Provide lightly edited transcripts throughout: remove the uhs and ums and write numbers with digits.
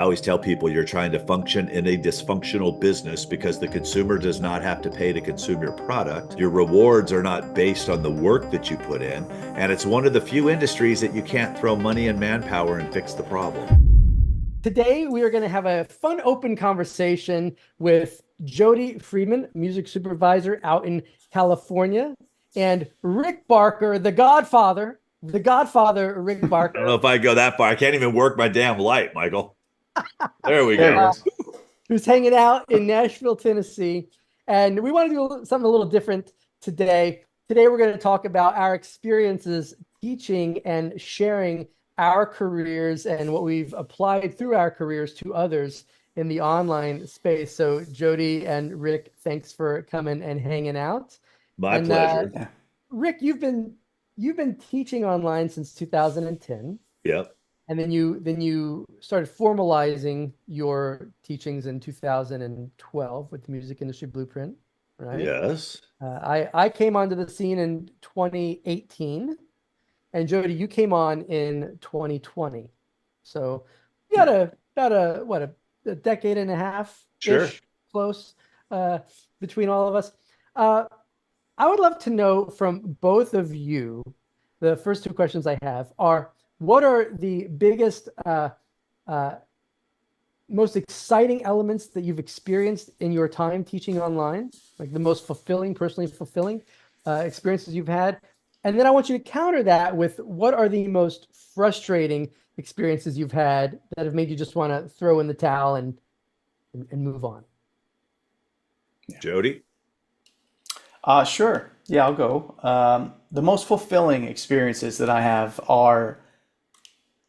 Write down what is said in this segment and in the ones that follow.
always tell people you're trying to function in a dysfunctional business because the consumer does not have to pay to consume your product. Your rewards are not based on the work that you put in. And it's one of the few industries that you can't throw money and manpower and fix the problem. Today, we are going to have a fun, open conversation with Jody Friedman, music supervisor out in California, and Rick Barker, the Godfather, Rick I don't know Barker, if I go that far. I can't even work my damn light, Michael. There we There go. he is. who's hanging out in Nashville, Tennessee. And we want to do something a little different today. Today, we're going to talk about our experiences teaching and sharing our careers and what we've applied through our careers to others in the online space. So, Jody and Rick, thanks for coming and hanging out. My And pleasure. Yeah. Rick, you've been teaching online since 2010, Yep. and then you started formalizing your teachings in 2012 with the Music Industry Blueprint, right? Yes. I came onto the scene in 2018, and Jody, you came on in 2020. So we got a decade and a half Sure. ish close uh, between all of us. Uh, I would love to know from both of you. The first two questions I have are: what are the biggest, uh, most exciting elements that you've experienced in your time teaching online, like the most fulfilling, personally fulfilling experiences you've had? And then I want you to counter that with what are the most frustrating experiences you've had that have made you just want to throw in the towel and move on? Jody? Sure. Yeah, I'll go. The most fulfilling experiences that I have are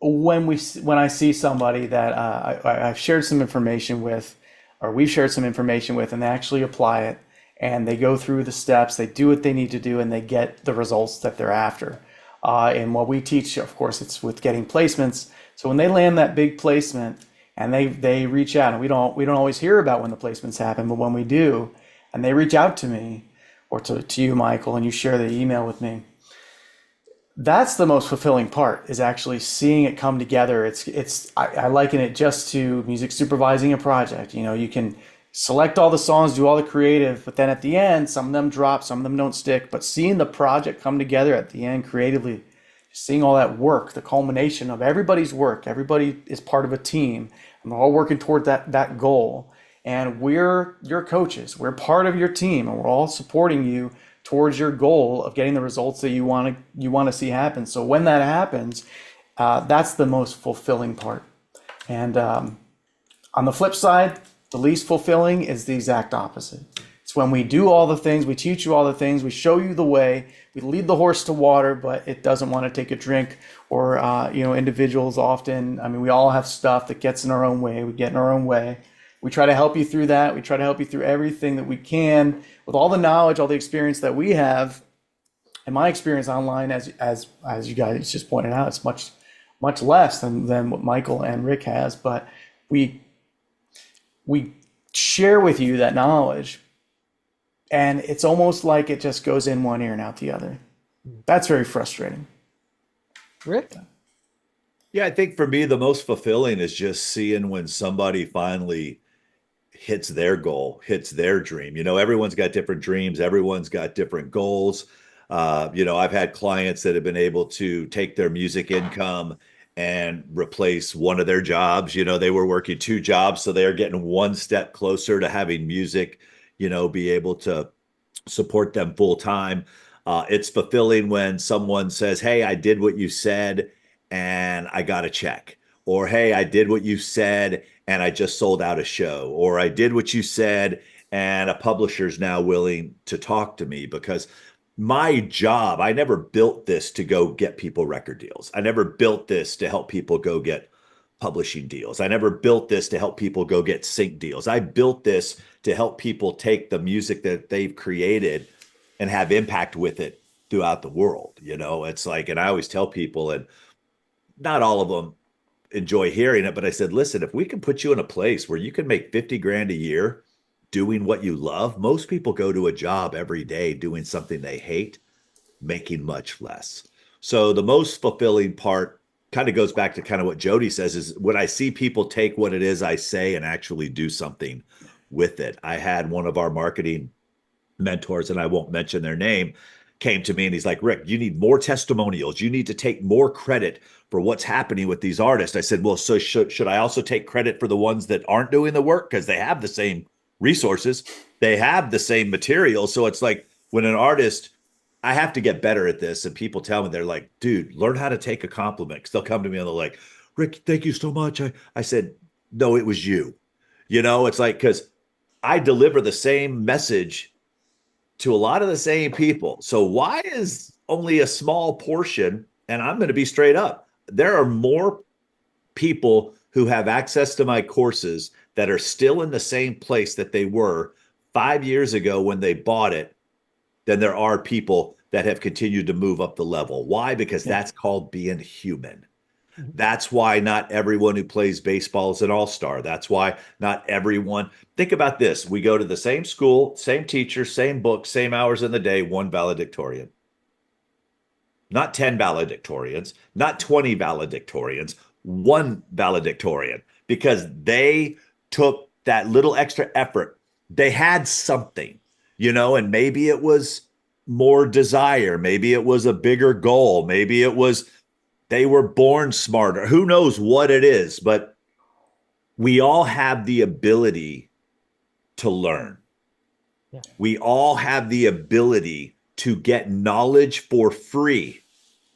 when I see somebody that I've shared some information with, or we've shared some information with, and they actually apply it, and they go through the steps, they do what they need to do, and they get the results that they're after. And what we teach, of course, it's with getting placements. So when they land that big placement and they reach out, and we don't always hear about when the placements happen, but when we do, and they reach out to me or to you, Michael, and you share the email with me, that's the most fulfilling part, is actually seeing it come together. I liken it just to music supervising a project. You know, you can select all the songs, do all the creative, but then at the end, some of them drop, some of them don't stick. But seeing the project come together at the end creatively, seeing all that work, the culmination of everybody's work, everybody is part of a team, and we're all working toward that goal. And we're your coaches, we're part of your team, and we're all supporting you towards your goal of getting the results that you want to see happen. So when that happens, that's the most fulfilling part. And on the flip side, the least fulfilling is the exact opposite. It's when we do all the things, we teach you all the things, we show you the way, we lead the horse to water, but it doesn't want to take a drink. Or individuals often, I mean, we all have stuff that gets in our own way. We get in our own way. We try to help you through that. We try to help you through everything that we can with all the knowledge, all the experience that we have. And my experience online, as you guys just pointed out, it's much less than what Michael and Rick has. But we share with you that knowledge, and it's almost like it just goes in one ear and out the other. That's very frustrating. Rick? Yeah, I think for me, the most fulfilling is just seeing when somebody finally hits their goal, hits their dream. Everyone's got different dreams, everyone's got different goals. I've had clients that have been able to take their music income and replace one of their jobs. They were working two jobs, so they're getting one step closer to having music, be able to support them full time. It's fulfilling when someone says, "Hey, I did what you said and I got a check." Or, "Hey, I did what you said and I just sold out a show." Or, "I did what you said and a publisher's now willing to talk to me." Because my job, I never built this to go get people record deals. I never built this to help people go get publishing deals. I never built this to help people go get sync deals. I built this to help people take the music that they've created and have impact with it throughout the world. It's like, and I always tell people, and not all of them enjoy hearing it, but I said, listen, if we can put you in a place where you can make 50 grand a year doing what you love, most people go to a job every day doing something they hate, making much less. So the most fulfilling part kind of goes back to kind of what Jody says is when I see people take what it is I say and actually do something with it. I had one of our marketing mentors, and I won't mention their name, came to me and he's like, Rick, you need more testimonials. You need to take more credit for what's happening with these artists. I said, well, so should I also take credit for the ones that aren't doing the work? Because they have the same resources, they have the same material. So it's like when an artist, I have to get better at this. And people tell me, they're like, dude, learn how to take a compliment. Because they'll come to me and they're like, Rick, thank you so much. I said, no, it was you. It's like, because I deliver the same message to a lot of the same people. So why is only a small portion? And I'm going to be straight up. There are more people who have access to my courses that are still in the same place that they were 5 years ago when they bought it than there are people that have continued to move up the level. Why? Because that's called being human. That's why not everyone who plays baseball is an all-star. That's why not everyone. Think about this. We go to the same school, same teacher, same book, same hours in the day, one valedictorian. Not 10 valedictorians, not 20 valedictorians, one valedictorian, because they took that little extra effort. They had something, and maybe it was more desire. Maybe it was a bigger goal. Maybe it was they were born smarter. Who knows what it is, but we all have the ability to learn. Yeah. We all have the ability to get knowledge for free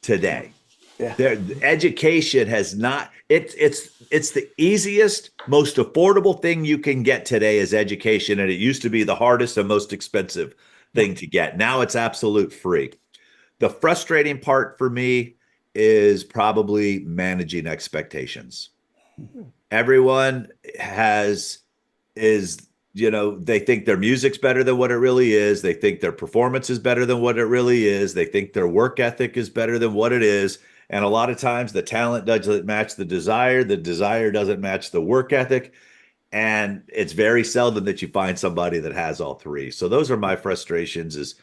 today. Yeah. Education has not, it's the easiest, most affordable thing you can get today is education. And it used to be the hardest and most expensive thing to get. Now it's absolute free. The frustrating part for me is probably managing expectations. Everyone they think their music's better than what it really is. They think their performance is better than what it really is. They think their work ethic is better than what it is. And a lot of times the talent doesn't match the desire doesn't match the work ethic. And it's very seldom that you find somebody that has all three. So those are my frustrations, is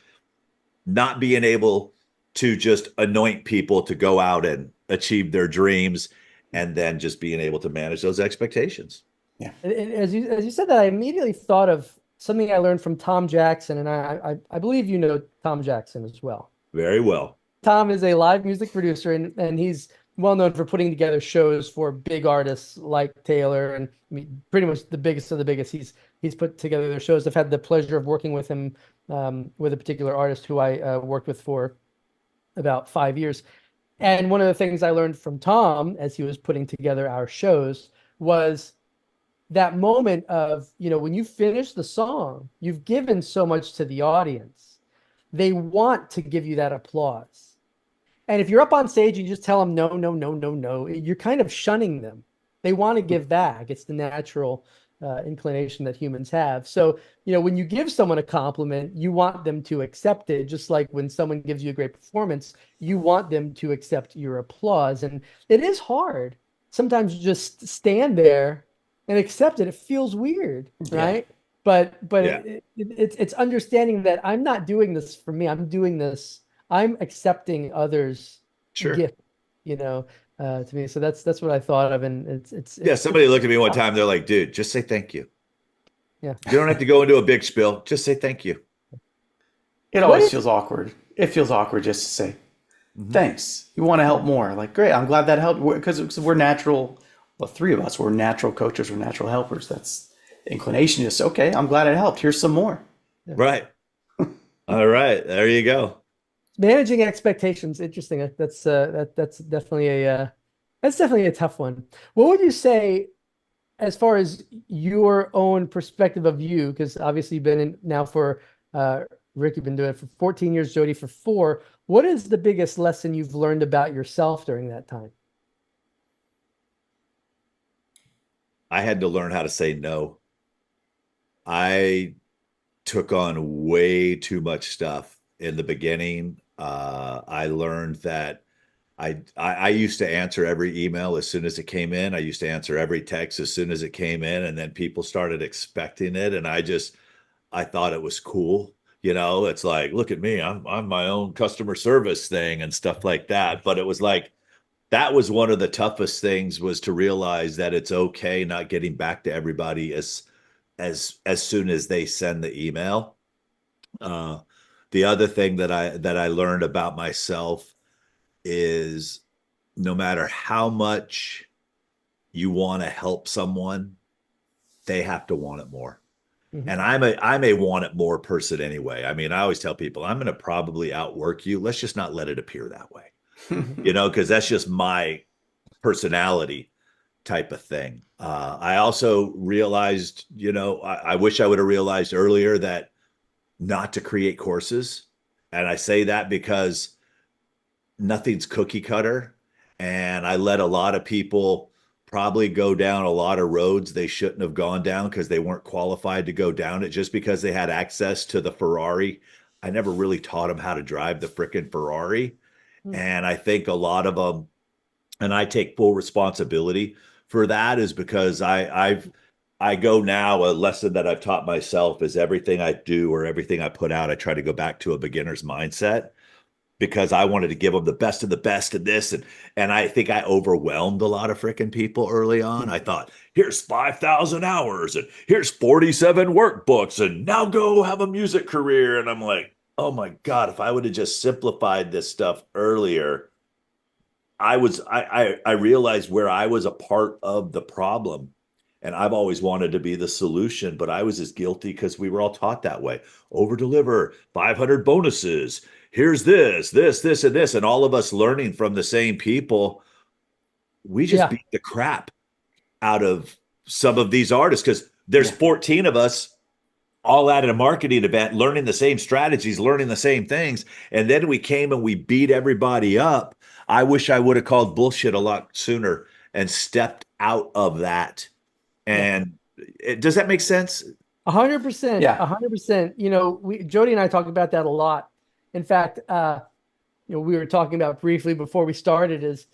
not being able to just anoint people to go out and achieve their dreams, and then just being able to manage those expectations. Yeah. And as you said that, I immediately thought of something I learned from Tom Jackson, and I believe you know Tom Jackson as well. Very well. Tom is a live music producer, and he's well known for putting together shows for big artists like Taylor, and I mean, pretty much the biggest of the biggest. He's put together their shows. I've had the pleasure of working with him with a particular artist who I worked with for about 5 years. And one of the things I learned from Tom as he was putting together our shows was that moment of, when you finish the song, you've given so much to the audience. They want to give you that applause. And if you're up on stage and you just tell them, no, no, no, no, no, you're kind of shunning them. They want to give back. It's the natural inclination that humans have. So, when you give someone a compliment, you want them to accept it. Just like when someone gives you a great performance, you want them to accept your applause. And it is hard. Sometimes you just stand there and accept it. It feels weird, right? But Yeah. it's understanding that I'm not doing this for me. I'm doing this. I'm accepting others' Sure. gift, to me. So that's what I thought of, and it's Somebody looked at me one time. They're like, "Dude, just say thank you. Yeah. You don't have to go into a big spiel. Just say thank you." It always feels awkward. It feels awkward just to say, thanks. You want to help more. Like, great. I'm glad that helped, because we're natural. Well, three of us, we're natural coaches. We're natural helpers. That's the inclination. Just, okay, I'm glad it helped. Here's some more. Right. All right. There you go. Managing expectations. Interesting. That's definitely a tough one. What would you say as far as your own perspective of you? Because obviously you've been in now for Rick, you've been doing it for 14 years, Jody for 4. What is the biggest lesson you've learned about yourself during that time? I had to learn how to say no. I took on way too much stuff in the beginning. I learned that I used to answer every email as soon as it came in. I used to answer every text as soon as it came in, and then people started expecting it, and I thought it was cool. It's like, look at me, I'm my own customer service thing and stuff like that. But it was like, that was one of the toughest things, was to realize that it's okay not getting back to everybody as soon as they send the email. Uh, the other thing that I learned about myself is, no matter how much you want to help someone, they have to want it more. And Mhm. I'm a want it more person anyway. I mean, I always tell people I'm going to probably outwork you. Let's just not let it appear that way, Mhm. because that's just my personality type of thing. I also realized, I wish I would have realized earlier that not to create courses. And I say that because nothing's cookie cutter. And I let a lot of people probably go down a lot of roads they shouldn't have gone down because they weren't qualified to go down it, just because they had access to the Ferrari. I never really taught them how to drive the frickin' Ferrari. Mhm. And I think a lot of them, and I take full responsibility for that, is because I go now, a lesson that I've taught myself is everything I do or everything I put out, I try to go back to a beginner's mindset, because I wanted to give them the best of the best in this. And I think I overwhelmed a lot of freaking people early on. I thought, here's 5,000 hours and here's 47 workbooks and now go have a music career. And I'm like, oh my God, if I would have just simplified this stuff earlier, I realized where I was a part of the problem. And I've always wanted to be the solution, but I was as guilty because we were all taught that way. Over deliver, 500 bonuses. Here's this, and this. And all of us learning from the same people, we just Yeah. beat the crap out of some of these artists, because there's Yeah. 14 of us all at a marketing event, learning the same strategies, learning the same things. And then we came and we beat everybody up. I wish I would have called bullshit a lot sooner and stepped out of that. Yeah. And does that make sense? 100%. Yeah. 100%. Jody and I talk about that a lot. In fact, we were talking about briefly before we started is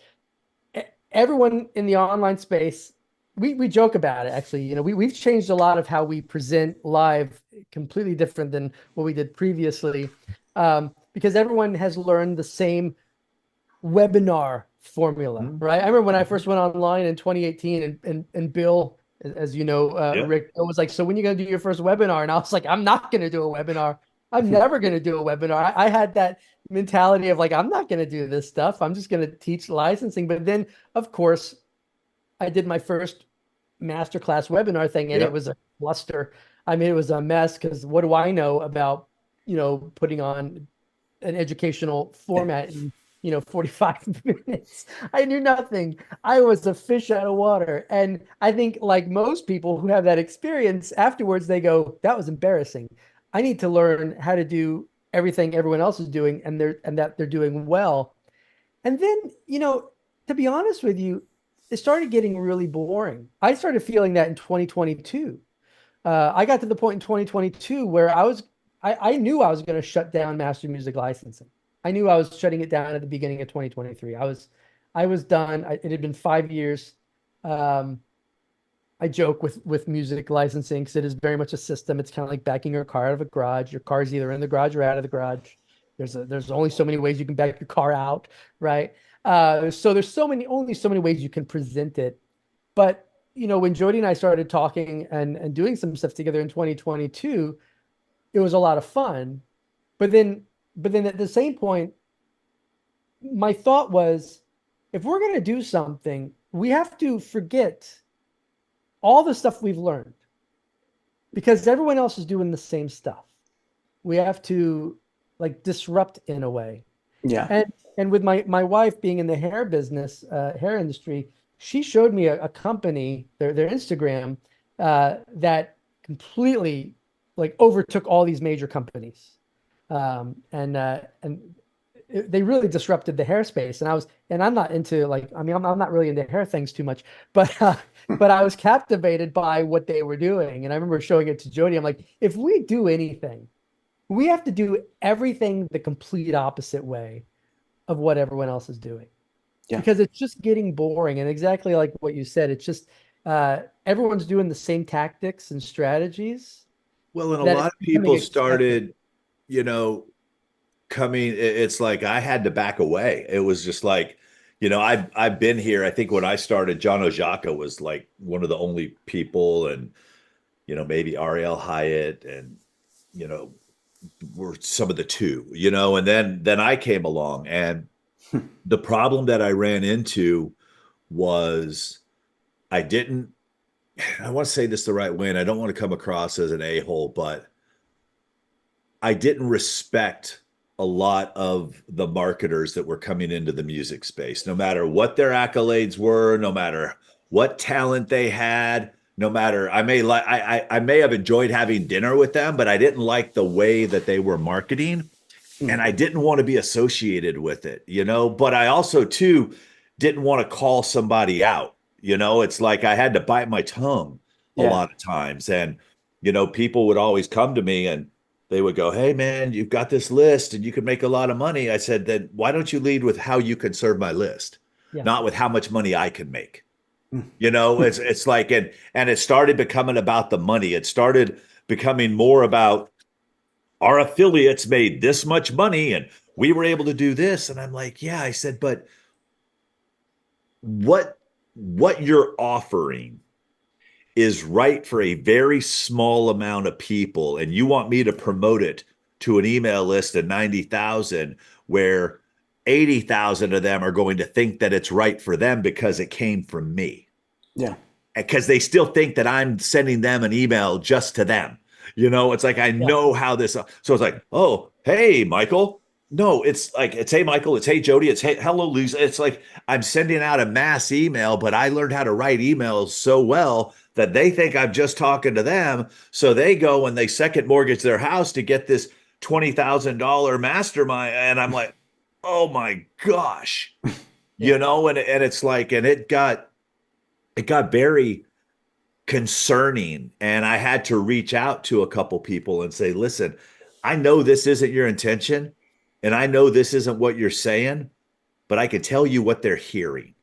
everyone in the online space, we joke about it actually. We've changed a lot of how we present live, completely different than what we did previously. Because everyone has learned the same webinar formula, Mhm. right? I remember when I first went online in 2018, and Bill, as you know, Yeah. Rick, Bill was like, "So when are you going to do your first webinar?" And I was like, "I'm not going to do a webinar. I'm never going to do a webinar." I had that mentality of like, I'm not going to do this stuff. I'm just going to teach licensing. But then, of course, I did my first masterclass webinar thing, and it Yeah. was a cluster. I mean, it was a mess because what do I know about, putting on an educational format in 45 minutes. I knew nothing. I was a fish out of water. And I think like most people who have that experience afterwards, they go, that was embarrassing. I need to learn how to do everything everyone else is doing, and that they're doing well. And then, to be honest with you, it started getting really boring. I started feeling that in 2022. I got to the point in 2022 where I knew I was going to shut down master music licensing. I knew I was shutting it down at the beginning of 2023. I was done. It had been 5 years. Um, I joke with music licensing because it is very much a system. It's kind of like backing your car out of a garage. Your car's either in the garage or out of the garage. There's only so many ways you can back your car out, right? So there's only so many ways you can present it. But when Jody and I started talking and doing some stuff together in 2022, it was a lot of fun. But then at the same point, my thought was, if we're going to do something, we have to forget all the stuff we've learned because everyone else is doing the same stuff. We have to like disrupt in a way. Yeah. And with my wife being in the hair business, hair industry, she showed me a company, their Instagram, that completely like overtook all these major companies, and they really disrupted the hair space. And I'm not into like, I mean, I'm not really into hair things too much, but but I was captivated by what they were doing. And I remember showing it to Jody. I'm like, if we do anything, we have to do everything the complete opposite way of what everyone else is doing Yeah. because it's just getting boring. And exactly like what you said, it's just everyone's doing the same tactics and strategies Well, and a that lot it's of becoming people expected. started, you know, coming, it's like I had to back away. It was just like, I've been here. I think when I started, John Ojaka was like one of the only people, and maybe Ariel Hyatt, and you know, were some of the two, and then I came along, and the problem that I ran into was I didn't I want to say this the right way, and I don't want to come across as an a-hole, but I didn't respect a lot of the marketers that were coming into the music space, no matter what their accolades were, no matter what talent they had, no matter I may have enjoyed having dinner with them, but I didn't like the way that they were marketing, and I didn't want to be associated with it, but I also too didn't want to call somebody out. It's like I had to bite my tongue a Yeah. lot of times. And people would always come to me and they would go, "Hey man, you've got this list and you can make a lot of money." I said, "Then why don't you lead with how you can serve my list, Yeah. not with how much money I can make?" It's like, and it started becoming about the money. It started becoming more about our affiliates made this much money and we were able to do this. And I'm like, yeah, I said, but what you're offering is right for a very small amount of people, and you want me to promote it to an email list of 90,000 where 80,000 of them are going to think that it's right for them because it came from me, Yeah. because they still think that I'm sending them an email just to them. It's like I Yeah. know how this. So it's like, oh, hey, Michael. No, it's like it's hey, Michael. It's hey, Jody. It's hey, hello, Lisa. It's like I'm sending out a mass email, but I learned how to write emails so well that they think I'm just talking to them. So they go and they second mortgage their house to get this $20,000 mastermind, and I'm like, oh my gosh, Yeah. and it's like, and it got very concerning. And I had to reach out to a couple people and say, listen, I know this isn't your intention. And I know this isn't what you're saying, but I can tell you what they're hearing.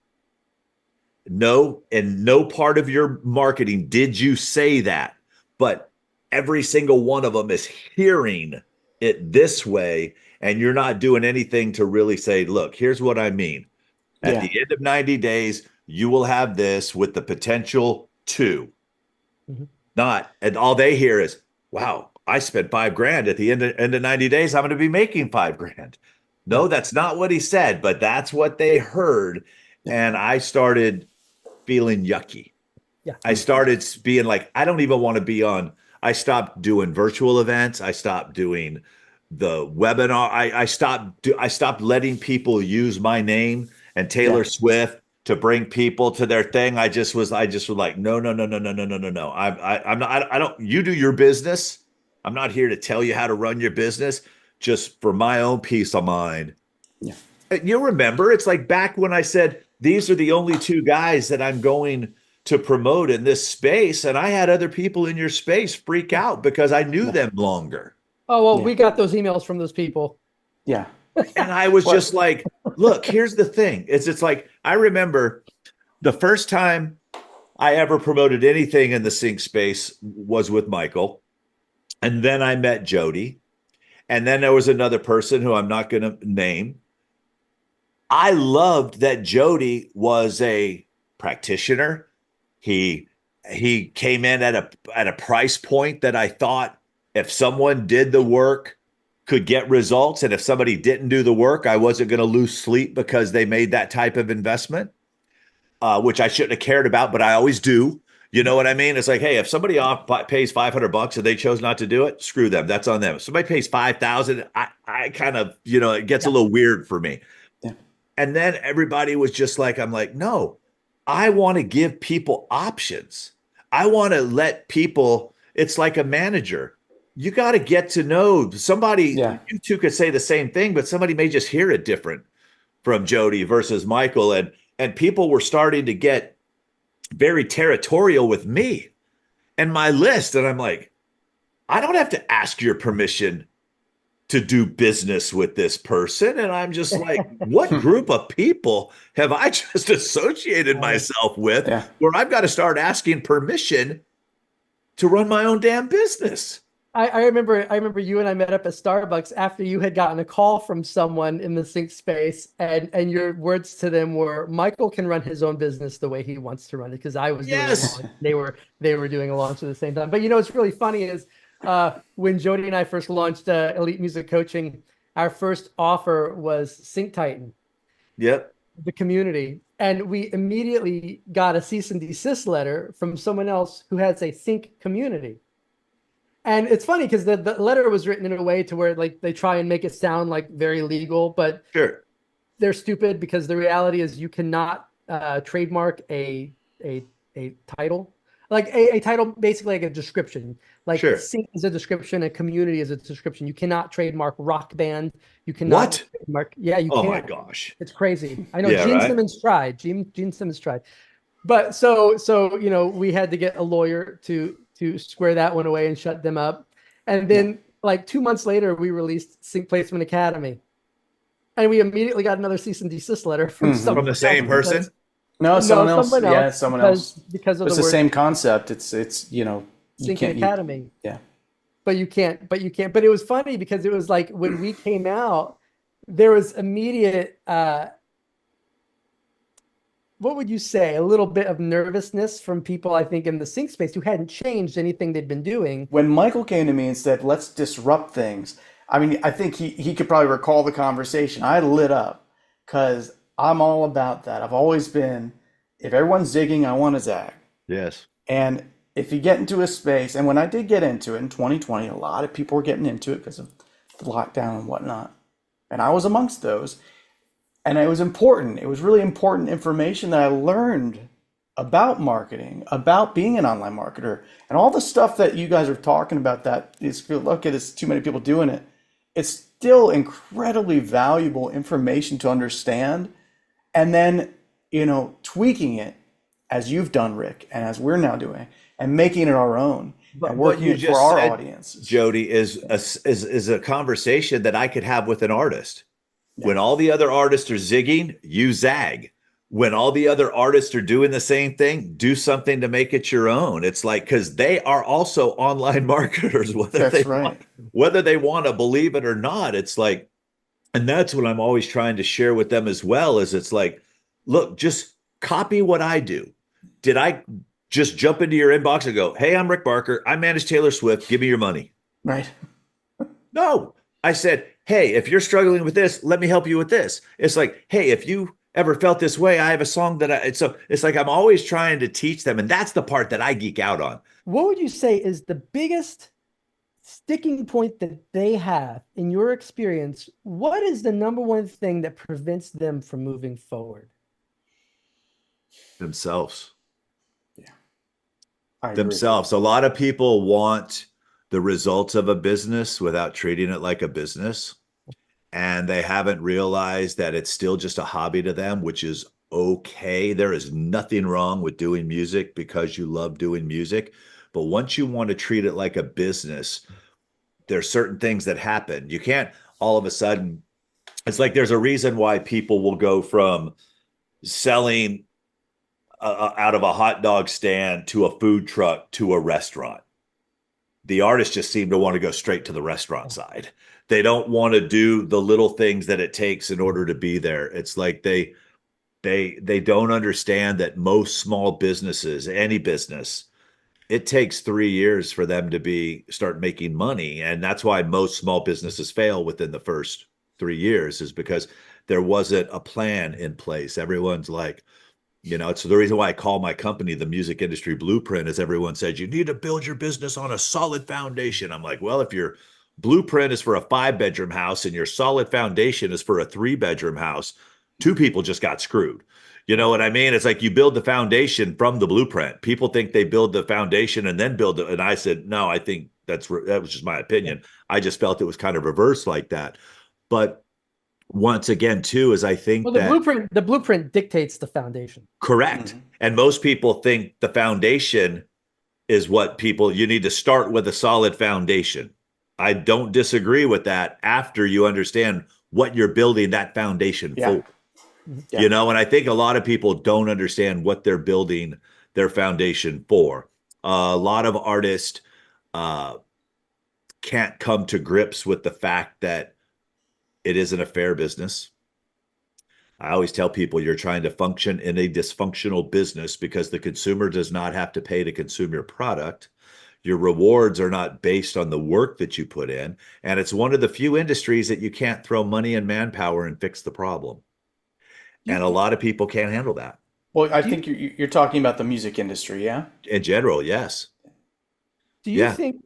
No, and no part of your marketing did you say that, but every single one of them is hearing it this way. And you're not doing anything to really say, look, here's what I mean. At Yeah. the end of 90 days, you will have this with the potential to. Mhm. Not, and all they hear is, wow, I spent 5 grand at the end of 90 days. I'm going to be making 5 grand. Yeah. No, that's not what he said, but that's what they heard. Yeah. And I started feeling yucky. Yeah. I started being like, I don't even want to be on. I stopped doing virtual events. I stopped doing the webinar. I stopped letting people use my name and Yeah. Taylor Swift to bring people to their thing. I just was like, no, no, no, no, no, no, no, no, no. I'm not, I don't, you do your business. I'm not here to tell you how to run your business, just for my own peace of mind. Yeah. You'll remember, it's like back when I said, these are the only two guys that I'm going to promote in this space. And I had other people in your space freak out because I knew Yeah. them longer. Oh, well, Yeah. we got those emails from those people. Yeah. And I was What? just like, look, here's the thing. It's like, I remember the first time I ever promoted anything in the sync space was with Michael. And then I met Jody. And then there was another person who I'm not going to name. I loved that Jody was a practitioner. He came in at a price point that I thought if someone did the work could get results, and if somebody didn't do the work, I wasn't going to lose sleep because they made that type of investment, which I shouldn't have cared about, but I always do. You know what I mean? It's like, hey, if somebody pays $500 and they chose not to do it, screw them. That's on them. If somebody pays 5,000, I kind of, it gets a Yeah. little weird for me. Yeah. And then everybody was just like, I'm like, no, I want to give people options. I want to let people, it's like a manager. You got to get to know somebody. Yeah. You two could say the same thing, but somebody may just hear it different from Jody versus Michael. And people were starting to get very territorial with me and my list. And I'm like, I don't have to ask your permission to do business with this person. And I'm just like, what group of people have I just associated myself with Yeah. where I've got to start asking permission to run my own damn business? I remember you and I met up at Starbucks after you had gotten a call from someone in the sync space, and your words to them were, Michael can run his own business the way he wants to run it, because I was doing a Yes. launch. They were doing a launch at the same time. But what's really funny is when Jody and I first launched Elite Music Coaching, our first offer was Sync Titan, Yep. the community. And we immediately got a cease and desist letter from someone else who has a sync community. And it's funny because the letter was written in a way to where like they try and make it sound like very legal, but Sure. they're stupid, because the reality is you cannot trademark a title, like a title, basically like a description. Like Sure. sync is a description, a community is a description. You cannot trademark rock band. You cannot What? trademark. Yeah, you Oh my can. gosh. It's crazy. I know Yeah, Gene right. Simmons tried. Gene Simmons tried. But so we had to get a lawyer to square that one away and shut them up. And Yeah. then like 2 months later, we released Sync Placement Academy, and we immediately got another cease and desist letter from Mhm. From someone the else, same person? No, someone else. someone Yeah, else, someone else. because of It's the the word same concept. It's you Sync can't you Academy. yeah. But you can't. But it was funny because it was like when we came out, there was immediate what would you say, a little bit of nervousness from people, I think, in the sync space who hadn't changed anything they'd been doing. When Michael came to me and said, "Let's disrupt things," I mean, I think he could probably recall the conversation. I lit up because I'm all about that. I've always been, if everyone's zigging, I want to zag. Yes. And if you get into a space, and when I did get into it in 2020, a lot of people were getting into it because of the lockdown and whatnot. And I was amongst those. And it was important. It was really important information that I learned about marketing, about being an online marketer, and all the stuff that you guys are talking about that is, look at this, too many people doing it. It's still incredibly valuable information to understand. And then, tweaking it as you've done, Rick, and as we're now doing, and making it our own But and what working you it for just our said, audiences. Jody, is a conversation that I could have with an artist. Yeah. When all the other artists are zigging, you zag. When all the other artists are doing the same thing, do something to make it your own. It's like, because they are also online marketers, That's right. whether they want to believe it or not. It's like, and that's what I'm always trying to share with them as well, is it's like, look, just copy what I do. Did I just jump into your inbox and go, hey, I'm Rick Barker, I manage Taylor Swift, give me your money? Right. No, I said, hey, if you're struggling with this, let me help you with this. It's like, hey, if you ever felt this way, I have a song that so it's like I'm always trying to teach them. And that's the part that I geek out on. What would you say is the biggest sticking point that they have in your experience? What is the number one thing that prevents them from moving forward? Themselves. Yeah, I agree. Themselves. A lot of people want the results of a business without treating it like a business. And they haven't realized that it's still just a hobby to them, which is okay. There is nothing wrong with doing music because you love doing music. But once you want to treat it like a business, there's certain things that happen. You can't all of a sudden, it's like there's a reason why people will go from selling out of a hot dog stand to a food truck to a restaurant. The artists just seem to want to go straight to the restaurant side. They don't want to do the little things that it takes in order to be there. It's like they don't understand that most small businesses, any business, it takes 3 years for them to start making money. And that's why most small businesses fail within the first 3 years, is because there wasn't a plan in place. Everyone's like, it's the reason why I call my company the music industry blueprint, is everyone says you need to build your business on a solid foundation. I'm like, well, if your blueprint is for a 5-bedroom house and your solid foundation is for a 3-bedroom house, two people just got screwed. You know what I mean? It's like you build the foundation from the blueprint. People think they build the foundation and then build it. And I said, no, I think that was just my opinion. I just felt it was kind of reversed like that. But once again, too, is I think Well, that the blueprint dictates the foundation. correct. Mhm. And most people think the foundation is what you need to start with a solid foundation. I don't disagree with that after you understand what you're building that foundation Yeah. for. Yeah. And I think a lot of people don't understand what they're building their foundation for. A lot of artists, uh, can't come to grips with the fact that it isn't a fair business. I always tell people you're trying to function in a dysfunctional business because the consumer does not have to pay to consume your product. Your rewards are not based on the work that you put in. And it's one of the few industries that you can't throw money and manpower and fix the problem. And a You, lot of people can't handle that. Well, I do you think you're talking about the music industry, yeah? In general, yes. do you Yeah. think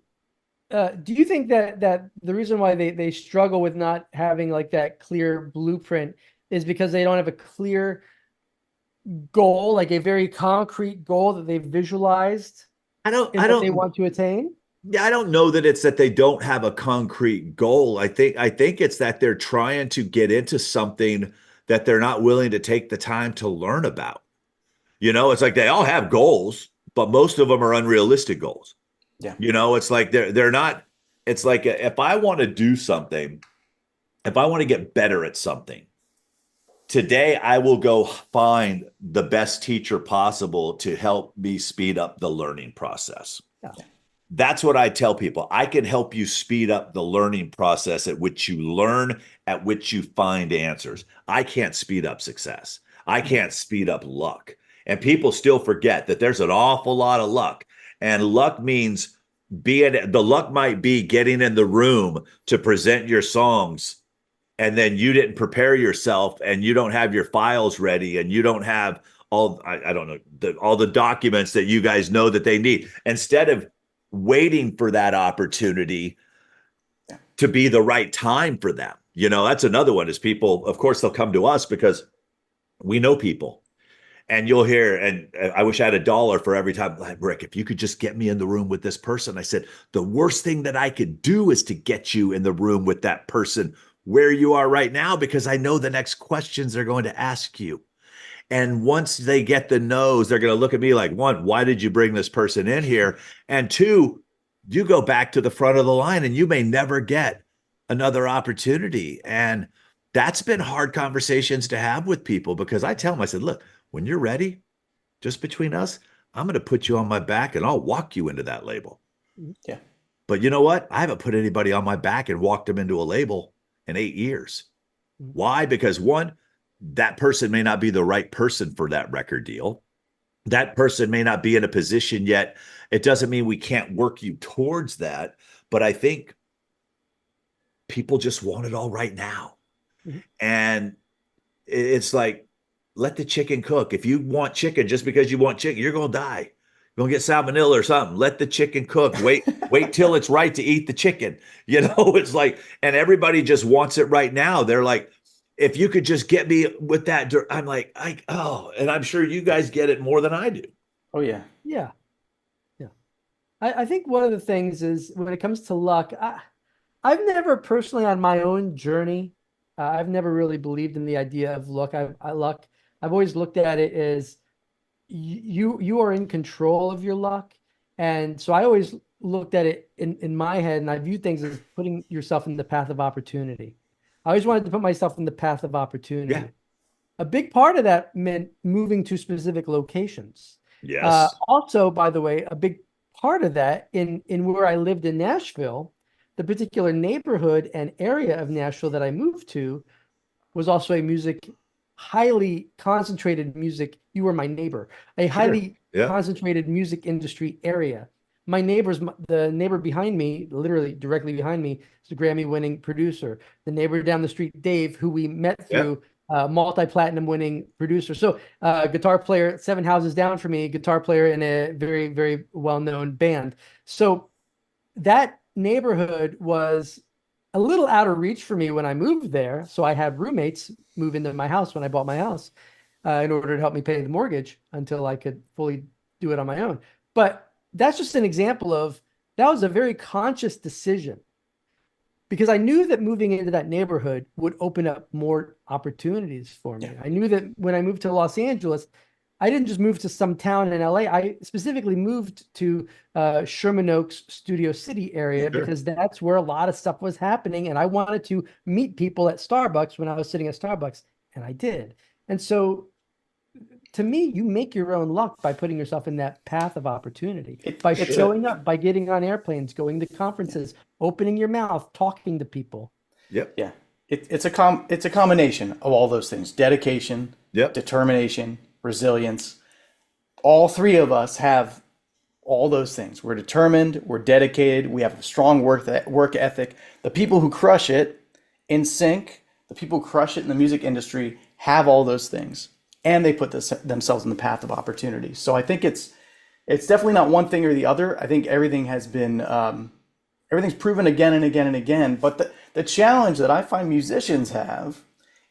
do you think that the reason why they struggle with not having like that clear blueprint is because they don't have a clear goal, like a very concrete goal that they've visualized in I what they don't, want to attain? yeah, I don't know that it's that they don't have a concrete goal. I think it's that they're trying to get into something that they're not willing to take the time to learn about. It's like they all have goals, but most of them are unrealistic goals. Yeah. It's like they're not. It's like if I want to do something, if I want to get better at something, today I will go find the best teacher possible to help me speed up the learning process. Yeah. That's what I tell people. I can help you speed up the learning process at which you learn, at which you find answers. I can't speed up success. I can't speed up luck. And people still forget that there's an awful lot of luck. And luck means the luck might be getting in the room to present your songs, and then you didn't prepare yourself and you don't have your files ready and you don't have I don't know, all the documents that you guys know that they need. Instead of waiting for that opportunity to be the right time for them. That's another one is people, of course, they'll come to us because we know people. And you'll hear, and I wish I had $1 for every time, like, Rick, if you could just get me in the room with this person. I said, the worst thing that I could do is to get you in the room with that person where you are right now, because I know the next questions they're going to ask you. And once they get the no's, they're going to look at me like, one, why did you bring this person in here? And two, you go back to the front of the line and you may never get another opportunity. And that's been hard conversations to have with people because I tell them, I said, look, when you're ready, just between us, I'm going to put you on my back and I'll walk you into that label. Yeah. But you know what? I haven't put anybody on my back and walked them into a label in 8 years. Why? Because one, that person may not be the right person for that record deal. That person may not be in a position yet. It doesn't mean we can't work you towards that. But I think people just want it all right now. Mm-hmm. And it's like, let the chicken cook. If you want chicken just because you want chicken, you're going to die. You're going to get salmonella or something. Let the chicken cook. Wait till it's right to eat the chicken. It's like, and everybody just wants it right now. They're like, if you could just get me with that, I'm like, oh, and I'm sure you guys get it more than I do. Oh, yeah. Yeah. Yeah. I think one of the things is when it comes to luck, I've never personally on my own journey, I've never really believed in the idea of luck. I've always looked at it as you are in control of your luck. And so I always looked at it in my head and I view things as putting yourself in the path of opportunity. I always wanted to put myself in the path of opportunity. Yeah. A big part of that meant moving to specific locations. Yes. Also, by the way, a big part of that in where I lived in Nashville, the particular neighborhood and area of Nashville that I moved to was also a highly concentrated music. You were my neighbor, a highly Yeah. concentrated music industry area. The neighbor behind me, literally directly behind me, is a Grammy-winning producer. The neighbor down the street, Dave, who we met through multi-platinum winning producer. So guitar player 7 houses down from me, guitar player in a very, very well-known band. So that neighborhood was a little out of reach for me when I moved there. So I had roommates move into my house when I bought my house in order to help me pay the mortgage until I could fully do it on my own. But that's just an example of that was a very conscious decision because I knew that moving into that neighborhood would open up more opportunities for me. Yeah. I knew that when I moved to Los Angeles, I didn't just move to some town in LA. I specifically moved to Sherman Oaks, Studio City area because that's where a lot of stuff was happening. And I wanted to meet people at Starbucks when I was sitting at Starbucks, and I did. And so to me, you make your own luck by putting yourself in that path of opportunity, by It's showing up, by getting on airplanes, going to conferences, opening your mouth, talking to people. Yep. yeah. It's a combination of all those things: dedication, Yep. determination, resilience. All three of us have all those things. We're determined, we're dedicated, we have a strong work ethic. The people who crush it in sync, the people who crush it in the music industry have all those things, and they put themselves in the path of opportunity. So I think it's definitely not one thing or the other. I think everything has been everything's proven again and again and again. But the challenge that I find musicians have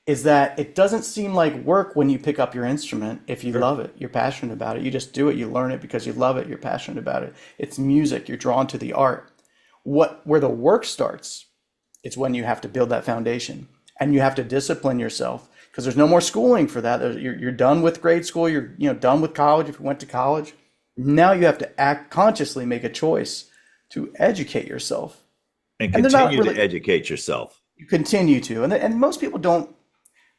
is that it doesn't seem like work when you pick up your instrument. If you love it, you're passionate about it, you just do it, you learn it because you love it, you're passionate about it. It's music, you're drawn to the art. Where the work starts, it's when you have to build that foundation and you have to discipline yourself, because there's no more schooling for that. You're done with grade school, you're done with college if you went to college. Now you have to act consciously, make a choice to educate yourself. And And they're not continue really, to educate yourself. you continue to. And most people don't.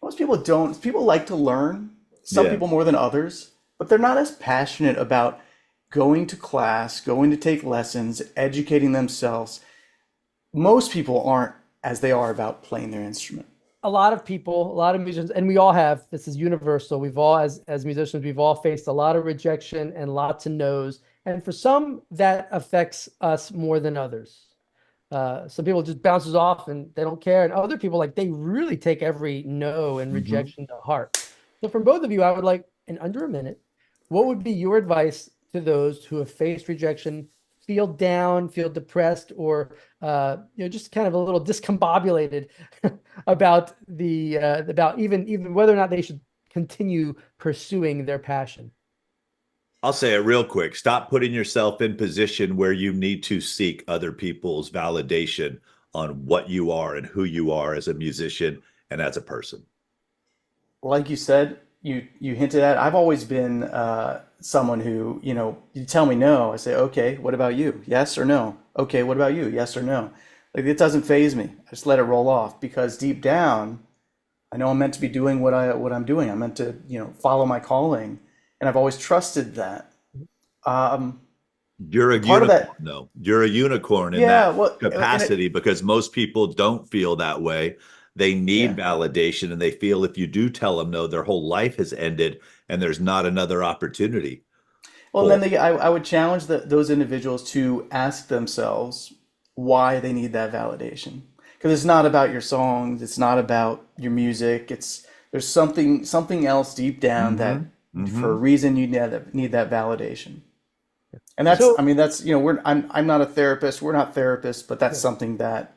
Most people don't. People like to learn, some Yeah. people more than others, but they're not as passionate about going to class, going to take lessons, educating themselves. Most people aren't as they are about playing their instrument. A lot of people, a lot of musicians, and we all have, this is universal. We've all, as musicians, we've all faced a lot of rejection and lots of no's. And for some, that affects us more than others. Some people just bounces off and they don't care. And other people, like, they really take every no and rejection to heart. So from both of you, I would like, in under a minute, what would be your advice to those who have faced rejection, feel down, feel depressed, or just kind of a little discombobulated about about even whether or not they should continue pursuing their passion? I'll say it real quick. Stop putting yourself in position where you need to seek other people's validation on what you are and who you are as a musician and as a person. Like you said, you hinted at, I've always been someone who, you tell me no, I say, okay, what about you? Yes or no? Okay, what about you? Yes or no? Like, it doesn't phase me. I just let it roll off, because deep down, I know I'm meant to be doing what I'm doing. I'm meant to, follow my calling, and I've always trusted that. Um, You're a Part of unicorn, that, though. You're a unicorn in yeah. that Well, and capacity because most people don't feel that way. They need yeah. validation and they feel if you do tell them no, their whole life has ended and there's not another opportunity Well, and for then I would challenge those individuals to ask themselves why they need that validation. Because it's not about your songs, it's not about your music. There's something else deep down that, them. for a Hmm. reason, you need that validation. And So that's I'm not a therapist, we're not therapists, but that's yeah, something that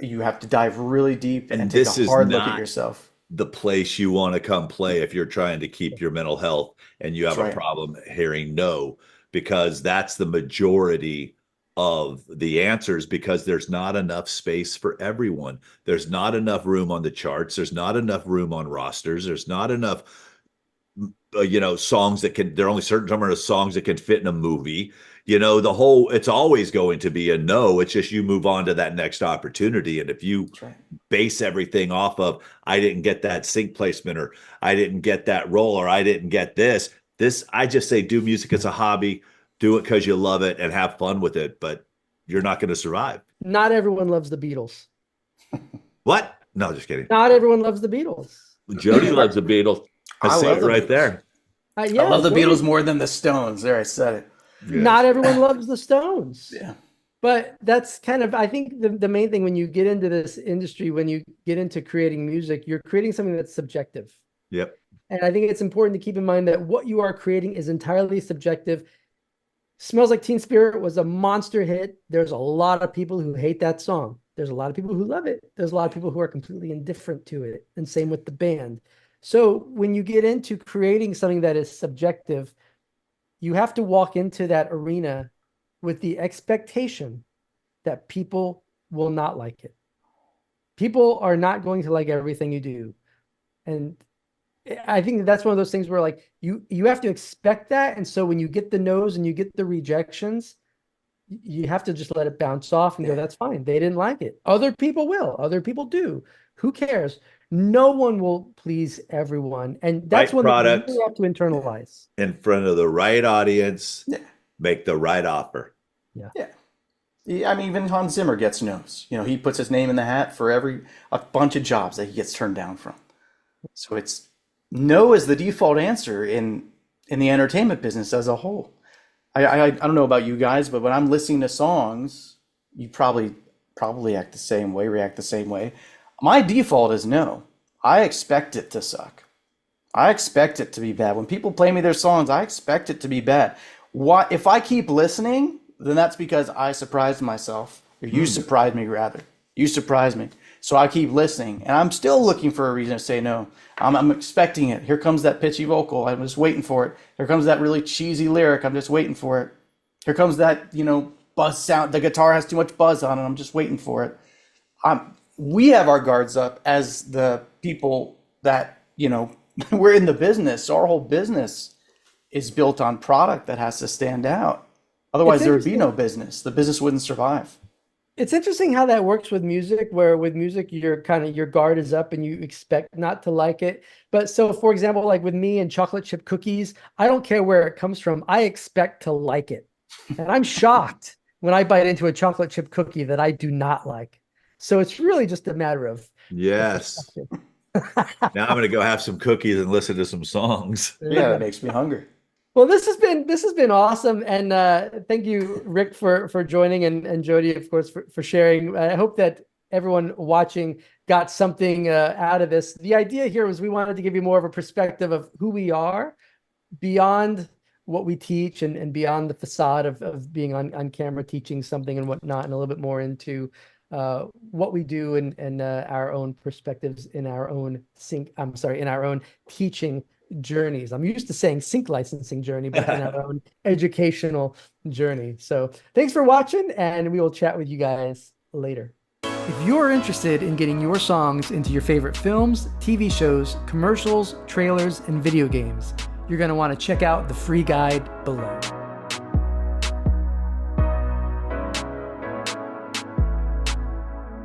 you have to dive really deep and And take a this is hard look at not yourself. the place you want to come play if you're trying to keep your mental health and you That's have a right. problem hearing no, because that's the majority of the answers, because there's not enough space for everyone. There's not enough room on the charts. There's not enough room on rosters. There's not enough songs that can, there are only certain number of songs that can fit in a movie. It's always going to be a no. It's just you move on to that next opportunity. And if you That's right. base everything off of, I didn't get that sync placement, or I didn't get that role, or I didn't get this, I just say do music as a hobby, do it because you love it and have fun with it, but you're not going to survive. not everyone loves the Beatles. What? No, just kidding. Not everyone loves the Beatles. Jody loves the Beatles. I I say love it the right Beatles. there. I Yeah, love the Jody. Beatles more than the Stones. There, I said it. Not Yes. everyone loves the Stones. Yeah. But that's kind of, I think the main thing when you get into this industry, when you get into creating music, you're creating something that's subjective. Yep. And I think it's important to keep in mind that what you are creating is entirely subjective. Smells Like Teen Spirit was a monster hit. There's a lot of people who hate that song. There's a lot of people who love it. There's a lot of people who are completely indifferent to it. And same with the band. So when you get into creating something that is subjective, you have to walk into that arena with the expectation that people will not like it. People are not going to like everything you do. And I think that's one of those things where, like, you have to expect that. And so when you get the no's and you get the rejections, you have to just let it bounce off and go, Yeah. that's fine. They didn't like it. Other people will. Other people do. Who cares? No one will please everyone. And that's Right one that you product really have to internalize. in front of the right audience, Yeah. make the right offer. Yeah. Yeah. I mean, even Hans Zimmer gets no's. You know, he puts his name in the hat for a bunch of jobs that he gets turned down from. So it's no is the default answer in the entertainment business as a whole. I don't know about you guys, but when I'm listening to songs, you probably act the same way, react the same way. My default is no. I expect it to suck. I expect it to be bad. When people play me their songs, I expect it to be bad. Why, if I keep listening, then that's because I surprised myself, or you surprised me rather. You surprised me. So I keep listening, and I'm still looking for a reason to say no. I'm expecting it. Here comes that pitchy vocal. I'm just waiting for it. Here comes that really cheesy lyric. I'm just waiting for it. Here comes that, buzz sound. The guitar has too much buzz on it. I'm just waiting for it. We have our guards up as the people that, we're in the business. So our whole business is built on product that has to stand out. Otherwise, It's there would be no interesting. business. The business wouldn't survive. It's interesting how that works with music, where with music, your guard is up and you expect not to like it. But so, for example, like with me and chocolate chip cookies, I don't care where it comes from. I expect to like it. And I'm shocked when I bite into a chocolate chip cookie that I do not like. So it's really just a matter of Yes. perspective. Now I'm going to go have some cookies and listen to some songs. There you Yeah, that go. makes me hungry. Well, this has been awesome, and thank you, Rick, for joining, and Jody, of course, for sharing. I hope that everyone watching got something out of this. The idea here was we wanted to give you more of a perspective of who we are beyond what we teach, and beyond the facade of being on camera teaching something and whatnot, and a little bit more into what we do, and our own perspectives in our own in our own teaching journeys. I'm used to saying sync licensing journey, but in our own educational journey. So thanks for watching, and we will chat with you guys later. If you're interested in getting your songs into your favorite films, TV shows, commercials, trailers, and video games, you're going to want to check out the free guide below.